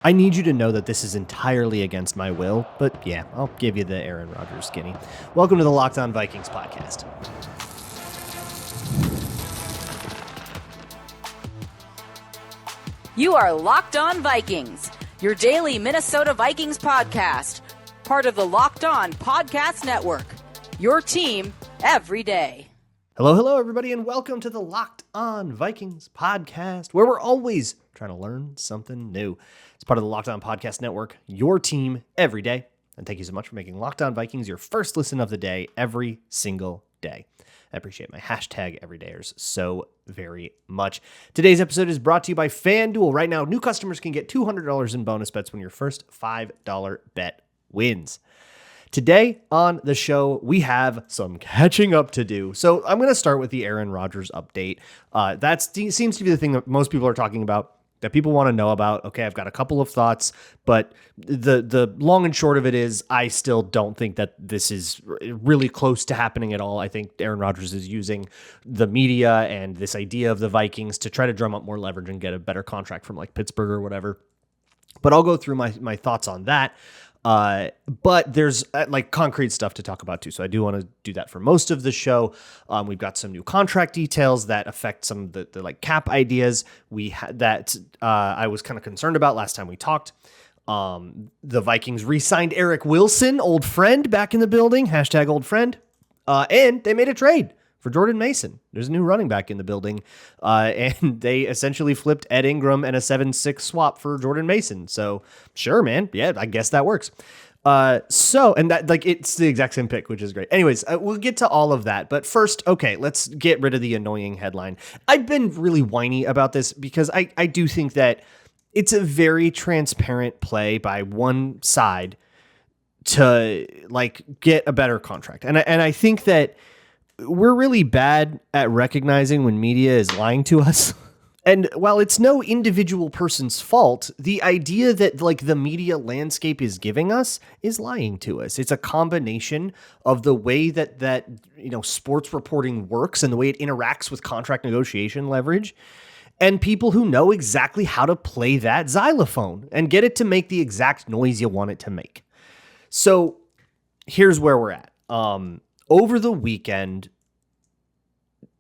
I need you to know that this is entirely against my will, but yeah, I'll give you the Aaron Rodgers skinny. Welcome to the Locked On Vikings podcast. You are Locked On Vikings, your daily Minnesota Vikings podcast, part of the Locked On Podcast Network, your team every day. Hello, everybody, and welcome to the Locked On Vikings podcast, where we're always trying to learn something new. It's part of the Locked On Podcast Network, your team every day. And thank you so much for making Locked On Vikings your first listen of the day every single day. I appreciate my hashtag everydayers so very much. Today's episode is brought to you by FanDuel. Right now, new customers can get $200 in bonus bets when your first $5 bet wins. Today on the show, we have some catching up to do. So I'm going to start with the Aaron Rodgers update. That seems to be the thing that most people are talking about, that people want to know about. Okay, I've got a couple of thoughts, but the long and short of it is I still don't think that this is really close to happening at all. I think Aaron Rodgers is using the media and this idea of the Vikings to try to drum up more leverage and get a better contract from like Pittsburgh or whatever. But I'll go through my thoughts on that. But there's like concrete stuff to talk about too. So I do want to do that for most of the show. We've got some new contract details that affect some of the like cap ideas we had that I was kind of concerned about last time we talked. The Vikings re-signed Eric Wilson, old friend, back in the building, hashtag old friend. And they made a trade for Jordan Mason. There's a new running back in the building. And they essentially flipped Ed Ingram and a 7-6 swap for Jordan Mason. So sure, man. Yeah, I guess that works. And that, like, it's the exact same pick, which is great. Anyways, we'll get to all of that. But first, okay, let's get rid of the annoying headline. I've been really whiny about this because I do think that it's a very transparent play by one side to like get a better contract. And I think that we're really bad at recognizing when media is lying to us. And while it's no individual person's fault, the idea that like the media landscape is giving us is lying to us. It's a combination of the way that sports reporting works and the way it interacts with contract negotiation leverage, and people who know exactly how to play that xylophone and get it to make the exact noise you want it to make. So here's where we're at. Over the weekend,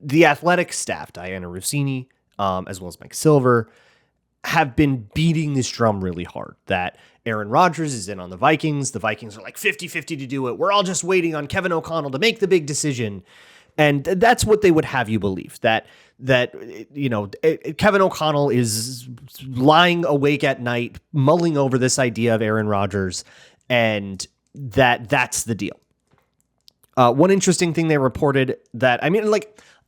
the Athletic staff, Diana Rossini, as well as Mike Silver, have been beating this drum really hard that Aaron Rodgers is in on the Vikings. The Vikings are like 50-50 to do it. We're all just waiting on Kevin O'Connell to make the big decision. And that's what they would have you believe, that Kevin O'Connell is lying awake at night, mulling over this idea of Aaron Rodgers, and that's the deal. One interesting thing they reported that,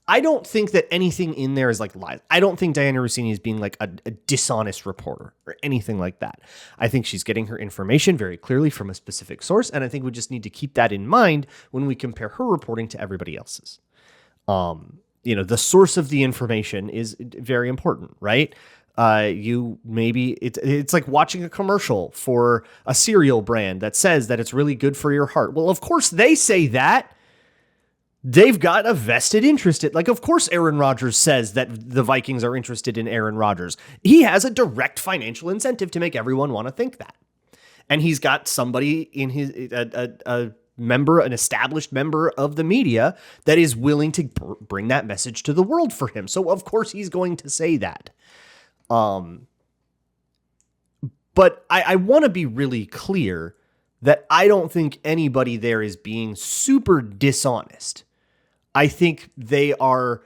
I don't think that anything in there is like lies. I don't think Diana Rossini is being like a dishonest reporter or anything like that. I think she's getting her information very clearly from a specific source, and I think we just need to keep that in mind when we compare her reporting to everybody else's. The source of the information is very important, right? It's like watching a commercial for a cereal brand that says that it's really good for your heart. Well, of course they say that. They've got a vested interest in, like, of course Aaron Rodgers says that the Vikings are interested in Aaron Rodgers. He has a direct financial incentive to make everyone want to think that. And he's got somebody in his, an established member of the media that is willing to bring that message to the world for him. So of course he's going to say that. But I want to be really clear that I don't think anybody there is being super dishonest. I think they are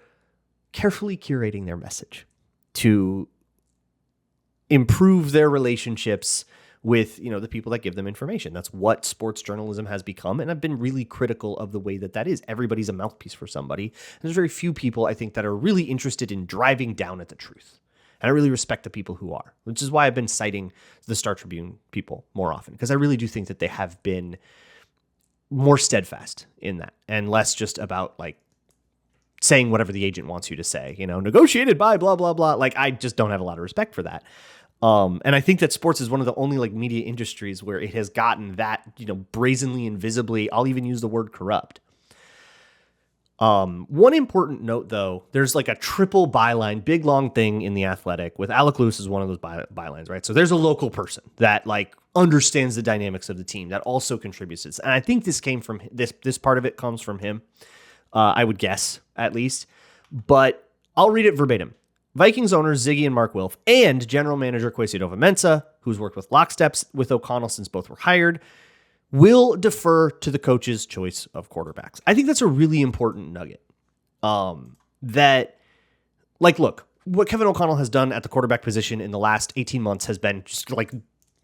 carefully curating their message to improve their relationships with, the people that give them information. That's what sports journalism has become. And I've been really critical of the way that is. Everybody's a mouthpiece for somebody. There's very few people, I think, that are really interested in driving down at the truth. And I really respect the people who are, which is why I've been citing the Star Tribune people more often, because I really do think that they have been more steadfast in that and less just about like saying whatever the agent wants you to say, negotiated by blah, blah, blah. Like, I just don't have a lot of respect for that. And I think that sports is one of the only like media industries where it has gotten that, brazenly and visibly, I'll even use the word corrupt. One important note, though, there's like a triple byline, big long thing in The Athletic with Alec Lewis is one of those bylines, right? So there's a local person that like understands the dynamics of the team that also contributes to this. And I think this came from this part of it comes from him. I would guess at least, but I'll read it verbatim. Vikings owners Ziggy and Mark Wilf and general manager Kwesi Adofo-Mensah, who's worked with locksteps with O'Connell since both were hired, will defer to the coach's choice of quarterbacks. I think that's a really important nugget. That, like, look, what Kevin O'Connell has done at the quarterback position in the last 18 months has been just like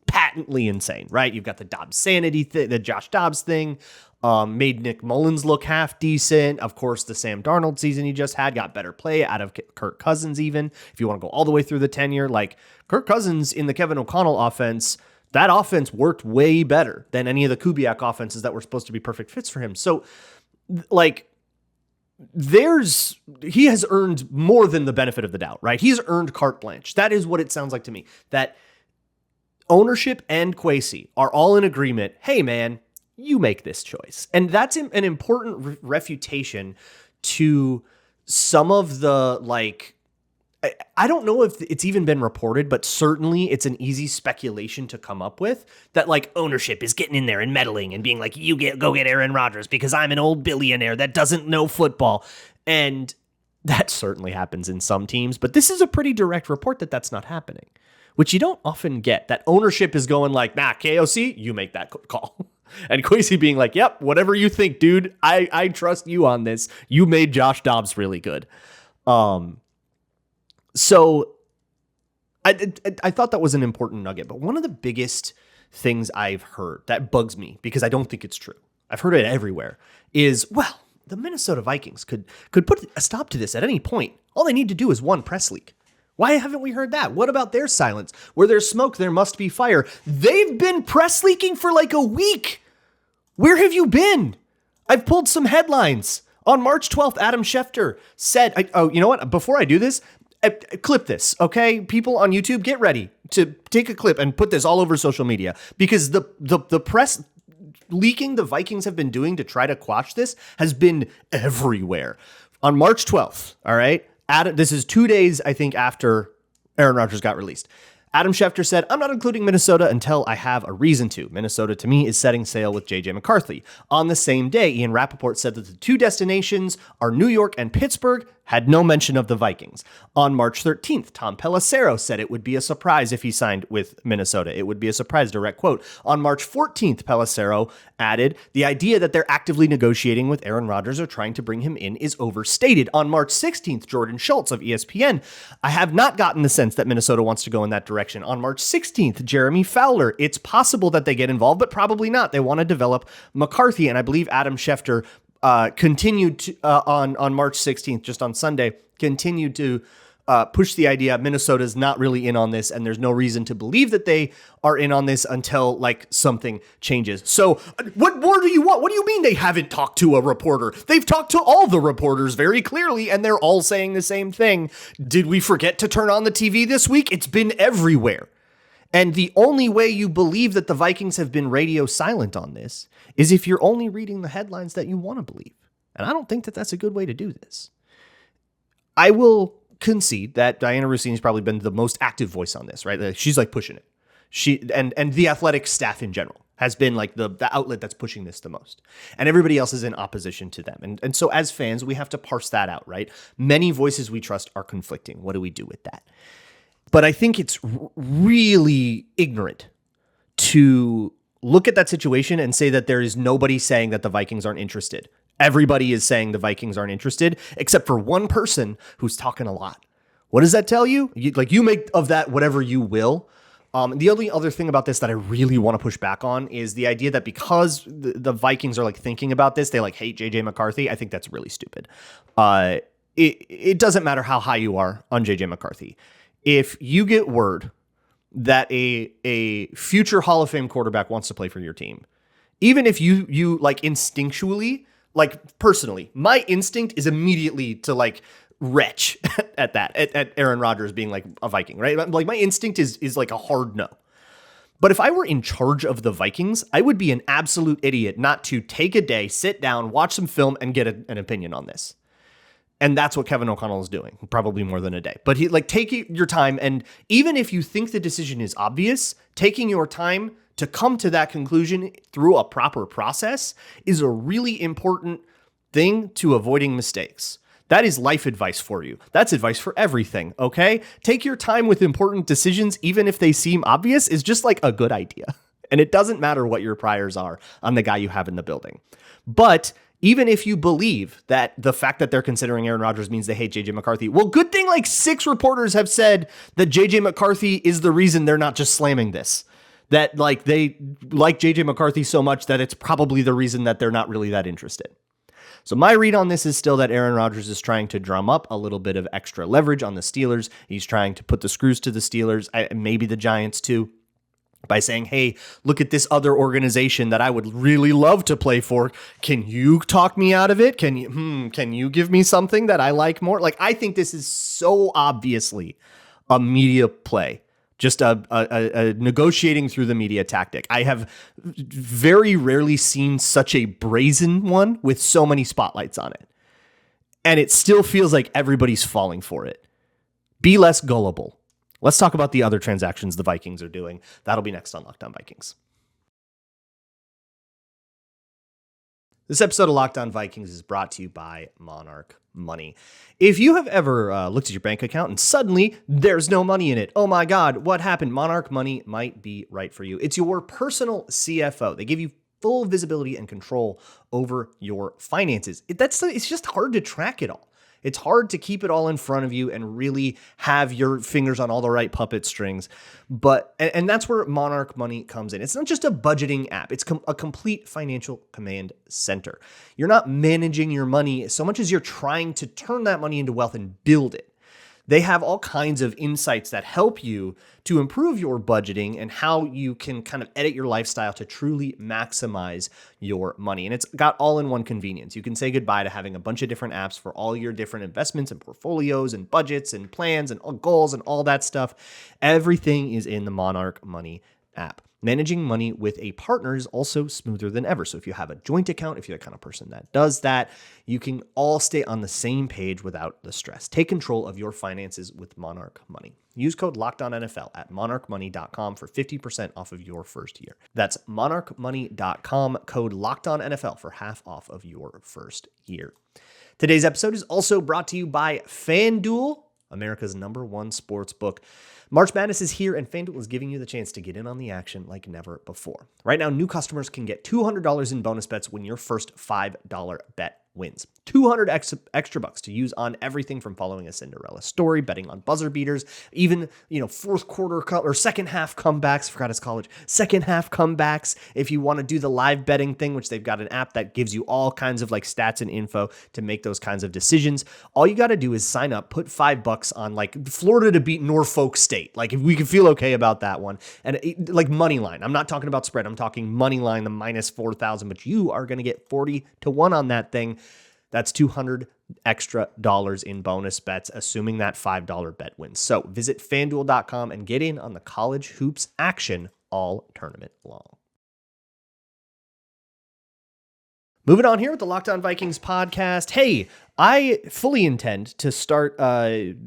patently insane, right? You've got the Dobbs sanity, the Josh Dobbs thing, made Nick Mullins look half decent. Of course, the Sam Darnold season he just had got better play out of Kirk Cousins even. If you want to go all the way through the tenure, like Kirk Cousins in the Kevin O'Connell offense, that offense worked way better than any of the Kubiak offenses that were supposed to be perfect fits for him. So, like, he has earned more than the benefit of the doubt, right? He's earned carte blanche. That is what it sounds like to me. That ownership and Kwesi are all in agreement. Hey, man, you make this choice. And that's an important refutation to some of the, like, I don't know if it's even been reported, but certainly it's an easy speculation to come up with that like ownership is getting in there and meddling and being like, go get Aaron Rodgers because I'm an old billionaire that doesn't know football. And that certainly happens in some teams, but this is a pretty direct report that that's not happening, which you don't often get. That ownership is going like, nah, KOC, you make that call. And Kwesi being like, yep, whatever you think, dude, I trust you on this. You made Josh Dobbs really good. So I thought that was an important nugget, but one of the biggest things I've heard that bugs me because I don't think it's true, I've heard it everywhere, is, well, the Minnesota Vikings could put a stop to this at any point. All they need to do is one press leak. Why haven't we heard that? What about their silence? Where there's smoke, there must be fire. They've been press leaking for like a week. Where have you been? I've pulled some headlines. On March 12th, Adam Schefter said, you know what? Before I do this, clip this, okay? People on YouTube, get ready to take a clip and put this all over social media because the press leaking the Vikings have been doing to try to quash this has been everywhere. On March 12th, all right? This is 2 days, I think, after Aaron Rodgers got released. Adam Schefter said, I'm not including Minnesota until I have a reason to. Minnesota, to me, is setting sail with J.J. McCarthy. On the same day, Ian Rappaport said that the two destinations are New York and Pittsburgh, had no mention of the Vikings. On March 13th, Tom Pelissero said it would be a surprise if he signed with Minnesota. It would be a surprise, direct quote. On March 14th, Pelissero added, the idea that they're actively negotiating with Aaron Rodgers or trying to bring him in is overstated. On March 16th, Jordan Schultz of ESPN, I have not gotten the sense that Minnesota wants to go in that direction. On March 16th, Jeremy Fowler, it's possible that they get involved, but probably not. They want to develop McCarthy, and I believe Adam Schefter continued to, on March 16th, just on Sunday, continued to push the idea Minnesota's not really in on this, and there's no reason to believe that they are in on this until like something changes. So what more do you want? What do you mean they haven't talked to a reporter? They've talked to all the reporters very clearly, and they're all saying the same thing. Did we forget to turn on the TV this week? It's been everywhere. And the only way you believe that the Vikings have been radio silent on this is if you're only reading the headlines that you want to believe. And I don't think that that's a good way to do this. I will concede that Diana Rossini's probably been the most active voice on this, right? She's like pushing it. She and the athletic staff in general has been like the outlet that's pushing this the most. And everybody else is in opposition to them. And so as fans, we have to parse that out, right? Many voices we trust are conflicting. What do we do with that? But I think it's really ignorant to look at that situation and say that there is nobody saying that the Vikings aren't interested. Everybody is saying the Vikings aren't interested, except for one person who's talking a lot. What does that tell you? You make of that whatever you will. The only other thing about this that I really want to push back on is the idea that because the Vikings are like thinking about this, they like hate JJ McCarthy. I think that's really stupid. It doesn't matter how high you are on JJ McCarthy. If you get word that a future Hall of Fame quarterback wants to play for your team, even if you like instinctually, like personally, my instinct is immediately to like retch at Aaron Rodgers being like a Viking, right? Like my instinct is like a hard no. But if I were in charge of the Vikings, I would be an absolute idiot not to take a day, sit down, watch some film, and get an opinion on this. And that's what Kevin O'Connell is doing, probably more than a day. But take your time, and even if you think the decision is obvious, taking your time to come to that conclusion through a proper process is a really important thing to avoiding mistakes. That is life advice for you. That's advice for everything, okay? Take your time with important decisions, even if they seem obvious, is just like a good idea. And it doesn't matter what your priors are on the guy you have in the building. But even if you believe that the fact that they're considering Aaron Rodgers means they hate JJ McCarthy, well, good thing like 6 reporters have said that JJ McCarthy is the reason they're not just slamming this. That like they like JJ McCarthy so much that it's probably the reason that they're not really that interested. So my read on this is still that Aaron Rodgers is trying to drum up a little bit of extra leverage on the Steelers. He's trying to put the screws to the Steelers, maybe the Giants too, by saying, hey, look at this other organization that I would really love to play for. Can you talk me out of it? Can you give me something that I like more? Like, I think this is so obviously a media play. Just a negotiating through the media tactic. I have very rarely seen such a brazen one with so many spotlights on it. And it still feels like everybody's falling for it. Be less gullible. Let's talk about the other transactions the Vikings are doing. That'll be next on Locked On Vikings. This episode of Locked On Vikings is brought to you by Monarch Money. If you have ever looked at your bank account and suddenly there's no money in it, oh my God, what happened? Monarch Money might be right for you. It's your personal CFO. They give you full visibility and control over your finances. It's just hard to track it all. It's hard to keep it all in front of you and really have your fingers on all the right puppet strings. And that's where Monarch Money comes in. It's not just a budgeting app. It's a complete financial command center. You're not managing your money so much as you're trying to turn that money into wealth and build it. They have all kinds of insights that help you to improve your budgeting and how you can kind of edit your lifestyle to truly maximize your money. And it's got all-in-one convenience. You can say goodbye to having a bunch of different apps for all your different investments and portfolios and budgets and plans and goals and all that stuff. Everything is in the Monarch Money app. Managing money with a partner is also smoother than ever. So if you have a joint account, if you're the kind of person that does that, you can all stay on the same page without the stress. Take control of your finances with Monarch Money. Use code LOCKEDONNFL at monarchmoney.com for 50% off of your first year. That's monarchmoney.com, code LOCKEDONNFL for half off of your first year. Today's episode is also brought to you by FanDuel, America's #1 sports book. March Madness is here, and FanDuel is giving you the chance to get in on the action like never before. Right now, new customers can get $200 in bonus bets when your first $5 bet wins. 200 extra bucks to use on everything from following a Cinderella story, betting on buzzer beaters, even, fourth quarter or second half comebacks. Forgot it's college. Second half comebacks. If you want to do the live betting thing, which they've got an app that gives you all kinds of like stats and info to make those kinds of decisions. All you got to do is sign up, put $5 on like Florida to beat Norfolk State. Like if we can feel okay about that one, and like money line. I'm not talking about spread. I'm talking money line, the minus 4,000, but you are going to get 40-1 on that thing. That's $200 extra in bonus bets, assuming that $5 bet wins. So visit FanDuel.com and get in on the college hoops action all tournament long. Moving on here with the Locked On Vikings podcast. Hey, I fully intend to start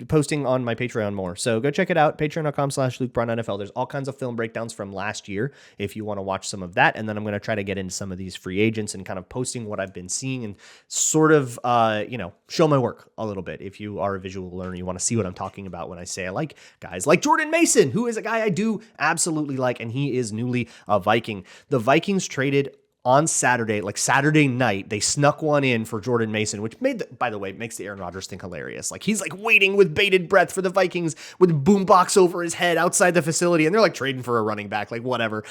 posting on my Patreon more. So go check it out, patreon.com/LukeBraunNFL. There's all kinds of film breakdowns from last year if you want to watch some of that. And then I'm going to try to get into some of these free agents and kind of posting what I've been seeing and sort of, show my work a little bit. If you are a visual learner, you want to see what I'm talking about when I say I like guys like Jordan Mason, who is a guy I do absolutely like, and he is newly a Viking. The Vikings traded on Saturday, like Saturday night, they snuck one in for Jordan Mason, which by the way, makes the Aaron Rodgers thing hilarious. Like he's like waiting with bated breath for the Vikings with a boombox over his head outside the facility, and they're like trading for a running back, like whatever.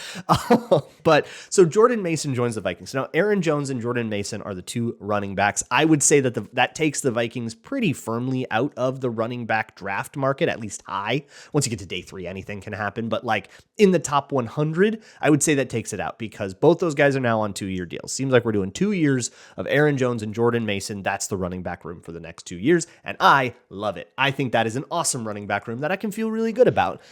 But so Jordan Mason joins the Vikings. Now Aaron Jones and Jordan Mason are the two running backs. I would say that that takes the Vikings pretty firmly out of the running back draft market, at least high. Once you get to day 3, anything can happen. But like in the top 100, I would say that takes it out because both those guys are now on 2-year deals. Seems like we're doing 2 years of Aaron Jones and Jordan Mason. That's the running back room for the next 2 years. And I love it. I think that is an awesome running back room that I can feel really good about.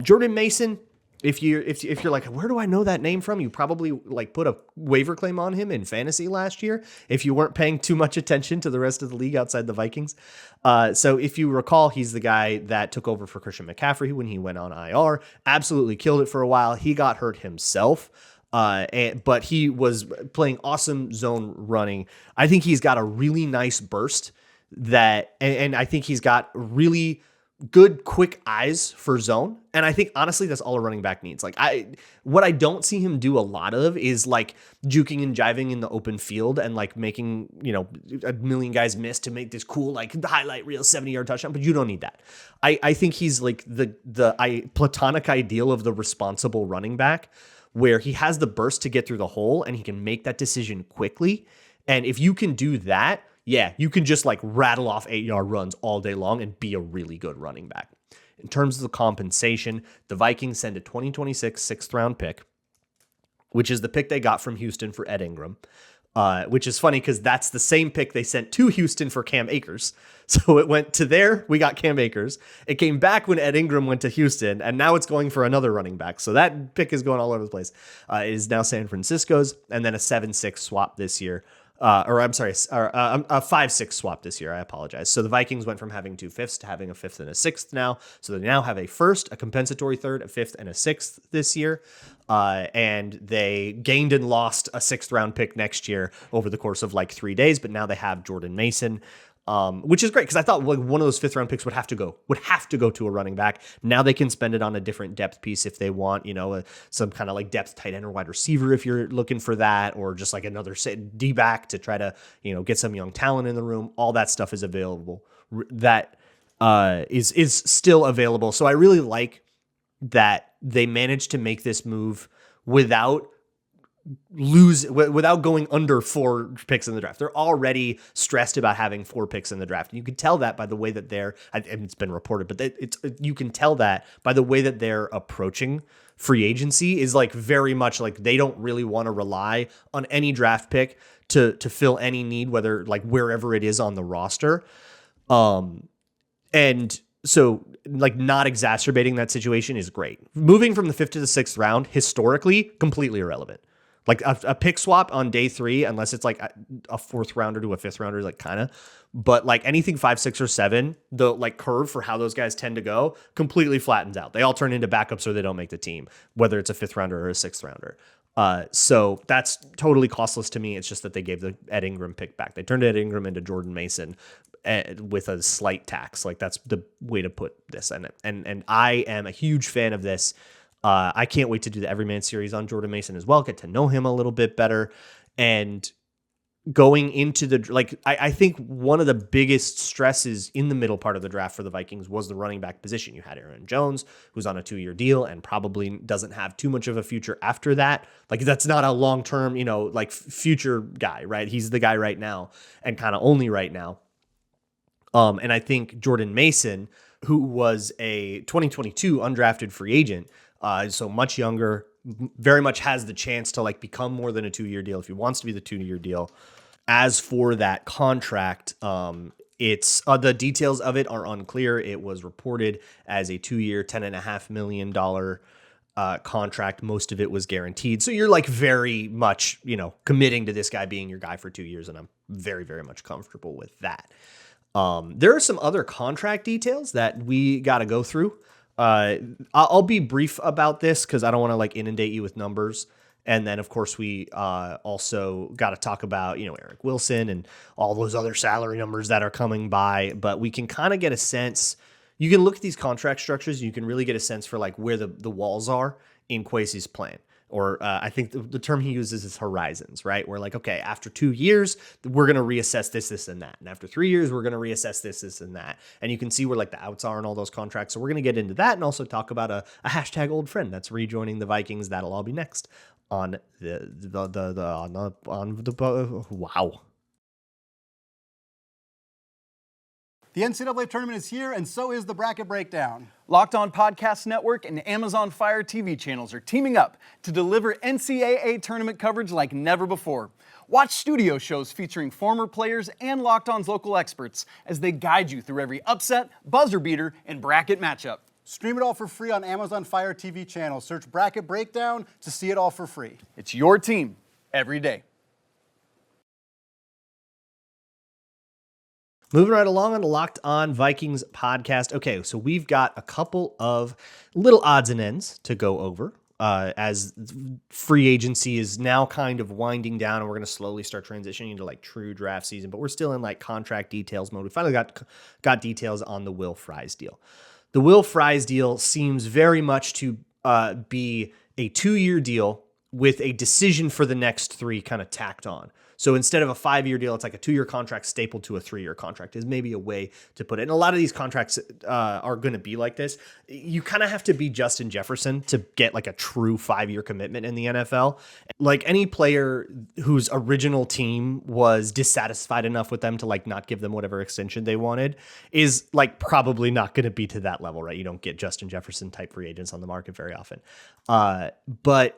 Jordan Mason, If you're like, where do I know that name from? You probably like put a waiver claim on him in fantasy last year if you weren't paying too much attention to the rest of the league outside the Vikings. So if you recall, he's the guy that took over for Christian McCaffrey when he went on IR. Absolutely killed it for a while. He got hurt himself. But he was playing awesome zone running. I think he's got a really nice burst and I think he's got really good, quick eyes for zone. And I think honestly, that's all a running back needs. Like what I don't see him do a lot of is like juking and jiving in the open field and like making, a million guys miss to make this cool, like highlight reel 70-yard touchdown, but you don't need that. I think he's like the platonic ideal of the responsible running back, where he has the burst to get through the hole and he can make that decision quickly. And if you can do that, yeah, you can just like rattle off 8-yard runs all day long and be a really good running back. In terms of the compensation, the Vikings send a 2026 6th-round pick, which is the pick they got from Houston for Ed Ingram, which is funny because that's the same pick they sent to Houston for Cam Akers. So it went to there, we got Cam Akers. It came back when Ed Ingram went to Houston, and now it's going for another running back. So that pick is going all over the place. It is now San Francisco's, and then a 7-6 swap this year. A 5-6 swap this year. I apologize. So the Vikings went from having 2 fifths to having a 5th and a 6th now. So they now have a 1st, a compensatory 3rd, a 5th, and a 6th this year. And they gained and lost a 6th-round pick next year over the course of like 3 days. But now they have Jordan Mason, which is great because I thought like one of those 5th-round picks would have to go to a running back. Now they can spend it on a different depth piece if they want, some kind of like depth tight end or wide receiver if you're looking for that, or just like another D-back to try to, get some young talent in the room. All that stuff is available. That is still available. So I really like that they managed to make this move without going under 4 picks in the draft. They're already stressed about having 4 picks in the draft. And you can tell that by the way that it's been reported, but you can tell that by the way that they're approaching free agency is like very much like they don't really want to rely on any draft pick to fill any need, whether like wherever it is on the roster. And so like not exacerbating that situation is great. Moving from the 5th to the 6th round, historically, completely irrelevant. Like a pick swap on day 3, unless it's like a 4th rounder to a 5th rounder, like kind of, but like anything 5, 6, or 7, the like curve for how those guys tend to go completely flattens out. They all turn into backups or they don't make the team, whether it's a 5th rounder or a 6th rounder. So that's totally costless to me. It's just that they gave the Ed Ingram pick back. They turned Ed Ingram into Jordan Mason with a slight tax. Like that's the way to put this. And I am a huge fan of this. I can't wait to do the Everyman series on Jordan Mason as well, get to know him a little bit better. And going into I think one of the biggest stresses in the middle part of the draft for the Vikings was the running back position. You had Aaron Jones, who's on a 2-year deal and probably doesn't have too much of a future after that. Like that's not a long-term, future guy, right? He's the guy right now and kind of only right now. And I think Jordan Mason, who was a 2022 undrafted free agent, so much younger, very much has the chance to like become more than a 2-year deal if he wants to be the 2-year deal. As for that contract, it's the details of it are unclear. It was reported as a 2-year, $10.5 million contract. Most of it was guaranteed. So you're like very much, committing to this guy being your guy for 2 years. And I'm very, very much comfortable with that. There are some other contract details that we got to go through. I'll be brief about this because I don't want to like inundate you with numbers. And then, of course, we also got to talk about, Eric Wilson and all those other salary numbers that are coming by. But we can kind of get a sense. You can look at these contract structures. And you can really get a sense for like where the walls are in Kwesi's plan. Or I think the term he uses is horizons, right? We're like, okay, after 2 years, we're going to reassess this, and that. And after 3 years, we're going to reassess this, and that. And you can see where like the outs are in all those contracts. So we're going to get into that and also talk about a hashtag old friend that's rejoining the Vikings. That'll all be next on wow. The NCAA tournament is here, and so is the bracket breakdown. Locked On Podcast Network and Amazon Fire TV channels are teaming up to deliver NCAA tournament coverage like never before. Watch studio shows featuring former players and Locked On's local experts as they guide you through every upset, buzzer beater, and bracket matchup. Stream it all for free on Amazon Fire TV channel. Search Bracket Breakdown to see it all for free. It's your team every day. Moving right along on the Locked On Vikings podcast. Okay, so we've got a couple of little odds and ends to go over as free agency is now kind of winding down, and we're going to slowly start transitioning into like true draft season, but we're still in like contract details mode. We finally got details on the Will Fries deal. The Will Fries deal seems very much to be a 2-year deal with a decision for the next 3 kind of tacked on. So instead of a 5-year deal, it's like a 2-year contract stapled to a 3-year contract is maybe a way to put it. And a lot of these contracts are going to be like this. You kind of have to be Justin Jefferson to get like a true 5-year commitment in the NFL. Like any player whose original team was dissatisfied enough with them to like not give them whatever extension they wanted is like probably not going to be to that level, right? You don't get Justin Jefferson type free agents on the market very often. But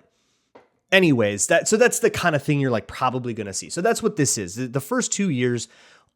anyways, that's the kind of thing you're like probably going to see. So that's what this is. The first 2 years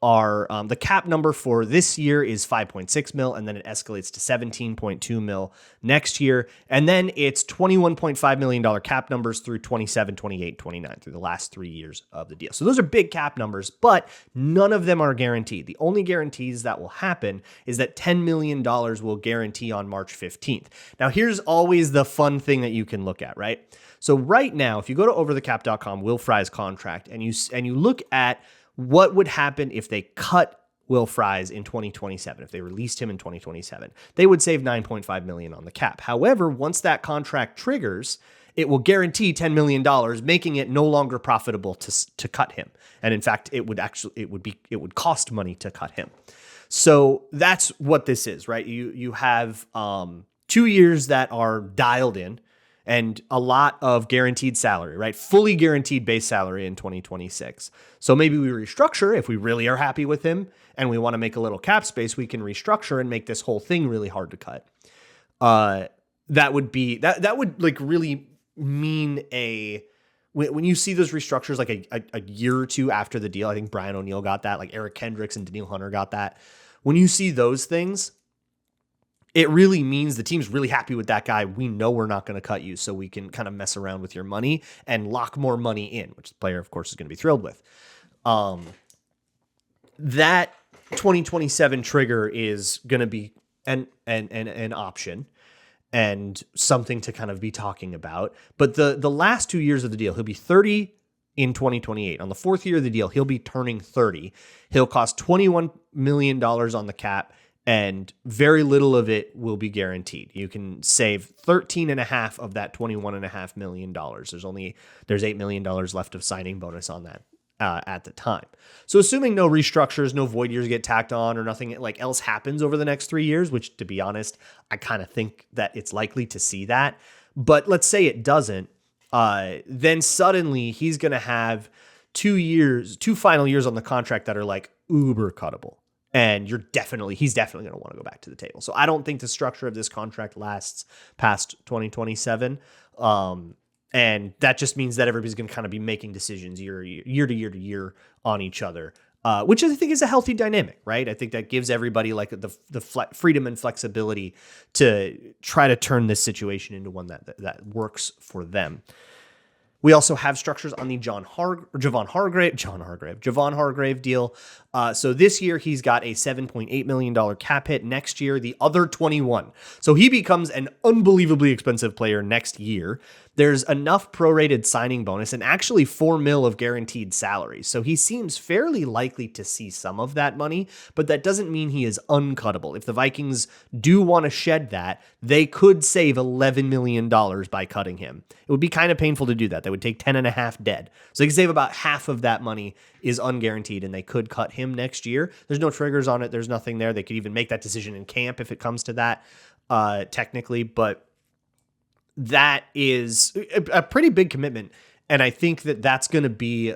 are the cap number for this year is 5.6 mil, and then it escalates to 17.2 mil next year. And then it's $21.5 million cap numbers through 27, 28, 29 through the last 3 years of the deal. So those are big cap numbers, but none of them are guaranteed. The only guarantees that will happen is that $10 million will guarantee on March 15th. Now, here's always the fun thing that you can look at, right? So right now, if you go to overthecap.com, Will Fries contract, and you look at what would happen if they cut Will Fries in 2027, if they released him in 2027, they would save $9.5 million on the cap. However, once that contract triggers, it will guarantee $10 million, making it no longer profitable to cut him. And in fact, it would cost money to cut him. So that's what this is, right? You have 2 years that are dialed in, and a lot of guaranteed salary, right? Fully guaranteed base salary in 2026. So maybe we restructure if we really are happy with him and we want to make a little cap space, we can restructure and make this whole thing really hard to cut. That would like really mean when you see those restructures like a year or two after the deal. I think Brian O'Neill got that, like Eric Kendricks and Daniil Hunter got that. When you see those things, it really means the team's really happy with that guy. We know we're not going to cut you, so we can kind of mess around with your money and lock more money in, which the player, of course, is going to be thrilled with. That 2027 trigger is going to be an option and something to kind of be talking about. But the last 2 years of the deal, he'll be 30 in 2028. On the 4th year of the deal, he'll be turning 30. He'll cost $21 million on the cap, and very little of it will be guaranteed. You can save 13.5 of that $21.5 million. There's $8 million left of signing bonus on that at the time. So assuming no restructures, no void years get tacked on, or nothing like else happens over the next 3 years, which to be honest, I kind of think that it's likely to see that. But let's say it doesn't, then suddenly he's going to have 2 final years on the contract that are like uber cuttable. And he's definitely going to want to go back to the table. So I don't think the structure of this contract lasts past 2027. And that just means that everybody's going to kind of be making decisions year to year on each other, which I think is a healthy dynamic, right? I think that gives everybody like the freedom and flexibility to try to turn this situation into one that works for them. We also have structures on the Javon Hargrave deal. So this year he's got a $7.8 million cap hit. Next year, the other 21. So he becomes an unbelievably expensive player next year. There's enough prorated signing bonus and actually $4 million of guaranteed salary. So he seems fairly likely to see some of that money, but that doesn't mean he is uncuttable. If the Vikings do want to shed that, they could save $11 million by cutting him. It would be kind of painful to do that. They would take 10.5 dead. So they could save about half of that money is unguaranteed, and they could cut him next year. There's no triggers on it. There's nothing there. They could even make that decision in camp if it comes to that, technically, but that is a pretty big commitment. And I think that that's going to be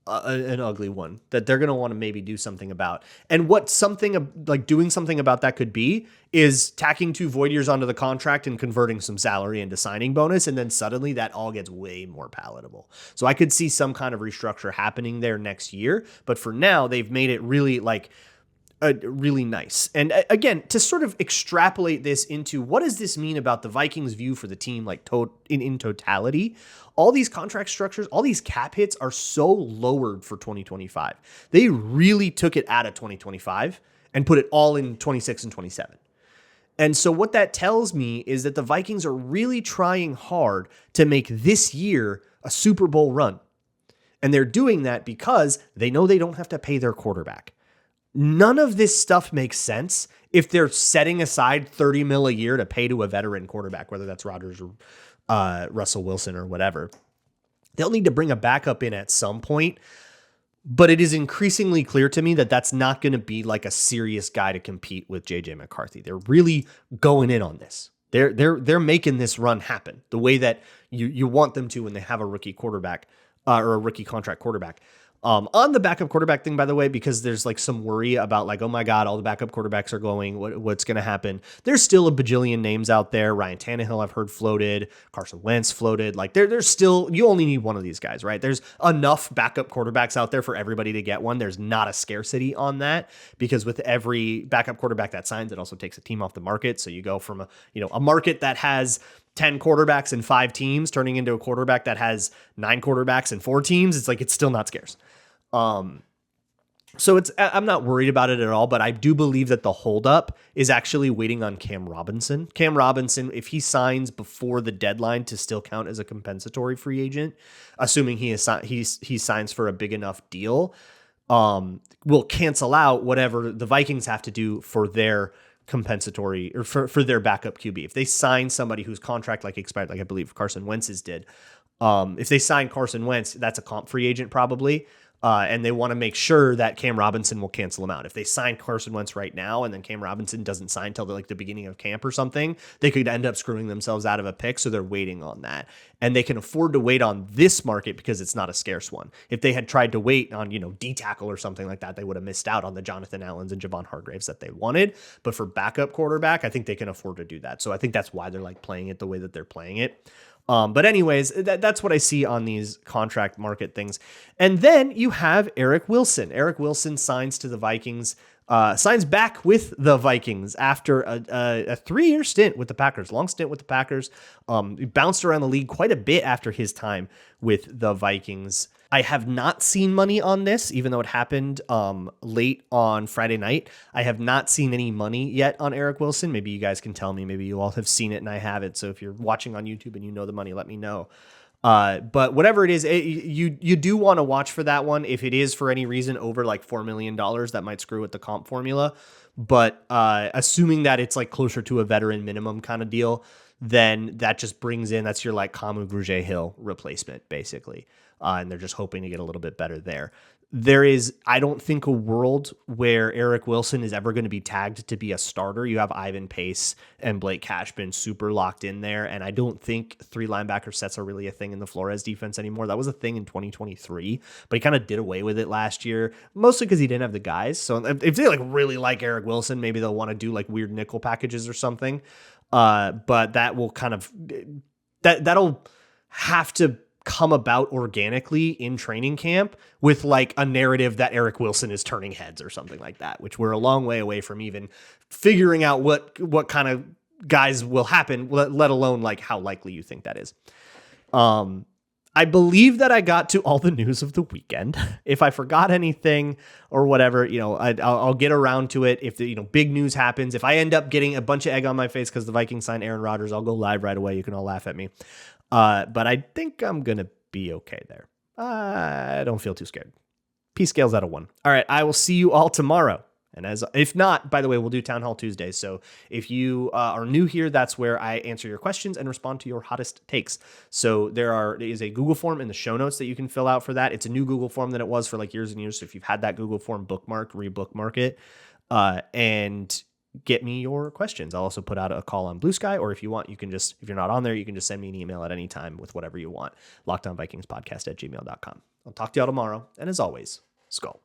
an ugly one that they're going to want to maybe do something about. And what something like doing something about that could be is tacking 2 void years onto the contract and converting some salary into signing bonus. And then suddenly that all gets way more palatable. So I could see some kind of restructure happening there next year. But for now, they've made it really like really nice. And again, to sort of extrapolate this into what does this mean about the Vikings' view for the team, like in totality, all these contract structures, all these cap hits are so lowered for 2025. They really took it out of 2025 and put it all in 26 and 27. And so what that tells me is that the Vikings are really trying hard to make this year a Super Bowl run. And they're doing that because they know they don't have to pay their quarterback. None of this stuff makes sense if they're setting aside $30 million a year to pay to a veteran quarterback, whether that's Rodgers or Russell Wilson or whatever. They'll need to bring a backup in at some point. But it is increasingly clear to me that that's not going to be like a serious guy to compete with JJ McCarthy. They're really going in on this. They're making this run happen the way that you want them to when they have a rookie quarterback or a rookie contract quarterback. On the backup quarterback thing, by the way, because there's like some worry about like, oh my God, all the backup quarterbacks are going, what's going to happen? There's still a bajillion names out there. Ryan Tannehill, I've heard floated. Carson Wentz floated. Like there's still, you only need one of these guys, right? There's enough backup quarterbacks out there for everybody to get one. There's not a scarcity on that because with every backup quarterback that signs, it also takes a team off the market. So you go from a market that has 10 quarterbacks and 5 teams turning into a quarterback that has 9 quarterbacks and 4 teams. It's like, it's still not scarce. So I'm not worried about it at all, but I do believe that the holdup is actually waiting on Cam Robinson. Cam Robinson, if he signs before the deadline to still count as a compensatory free agent, assuming he signs for a big enough deal, will cancel out whatever the Vikings have to do for their compensatory or for their backup QB. If they sign somebody whose contract expired, like I believe Carson Wentz's did, if they sign Carson Wentz, that's a comp free agent probably. And they want to make sure that Cam Robinson will cancel him out. If they sign Carson Wentz right now and then Cam Robinson doesn't sign till the beginning of camp or something, they could end up screwing themselves out of a pick. So they're waiting on that. And they can afford to wait on this market because it's not a scarce one. If they had tried to wait on, D tackle or something like that, they would have missed out on the Jonathan Allens and Javon Hargraves that they wanted. But for backup quarterback, I think they can afford to do that. So I think that's why they're playing it the way that they're playing it. But anyways, that's what I see on these contract market things. And then you have Eric Wilson. Eric Wilson signs to the Vikings, signs back with the Vikings after a 3-year stint with the Packers, long stint with the Packers. He bounced around the league quite a bit after his time with the Vikings. I have not seen money on this, even though it happened late on Friday night. I have not seen any money yet on Eric Wilson. Maybe you guys can tell me. Maybe you all have seen it and I haven't. So if you're watching on YouTube and you know the money, let me know. But whatever it is, you do want to watch for that one. If it is for any reason over $4 million, that might screw with the comp formula. But assuming that it's closer to a veteran minimum kind of deal, then that just brings in, that's your Kamu Grugier-Hill replacement, basically. And they're just hoping to get a little bit better there. There is, I don't think, a world where Eric Wilson is ever going to be tagged to be a starter. You have Ivan Pace and Blake Cashman super locked in there. And I don't think 3 linebacker sets are really a thing in the Flores defense anymore. That was a thing in 2023, but he kind of did away with it last year, mostly because he didn't have the guys. So if they really like Eric Wilson, maybe they'll want to do weird nickel packages or something. But that will that'll have to come about organically in training camp with a narrative that Eric Wilson is turning heads or something like that, which we're a long way away from even figuring out what kind of guys will happen, let alone how likely you think that is. I believe that I got to all the news of the weekend. If I forgot anything or whatever, I'll get around to it. If the big news happens, if I end up getting a bunch of egg on my face because the Vikings signed Aaron Rodgers, I'll go live right away. You can all laugh at me. But I think I'm going to be okay there. I don't feel too scared. P scales out of 1. All right. I will see you all tomorrow. And if not, by the way, we'll do Town Hall Tuesdays. So if you are new here, that's where I answer your questions and respond to your hottest takes. So there is a Google form in the show notes that you can fill out for that. It's a new Google form than it was for years and years. So if you've had that Google form rebookmark it, and get me your questions. I'll also put out a call on Blue Sky, or if you want, you can just, if you're not on there, you can just send me an email at any time with whatever you want. LockedOnVikingspodcast@gmail.com. I'll talk to y'all tomorrow. And as always, Skull.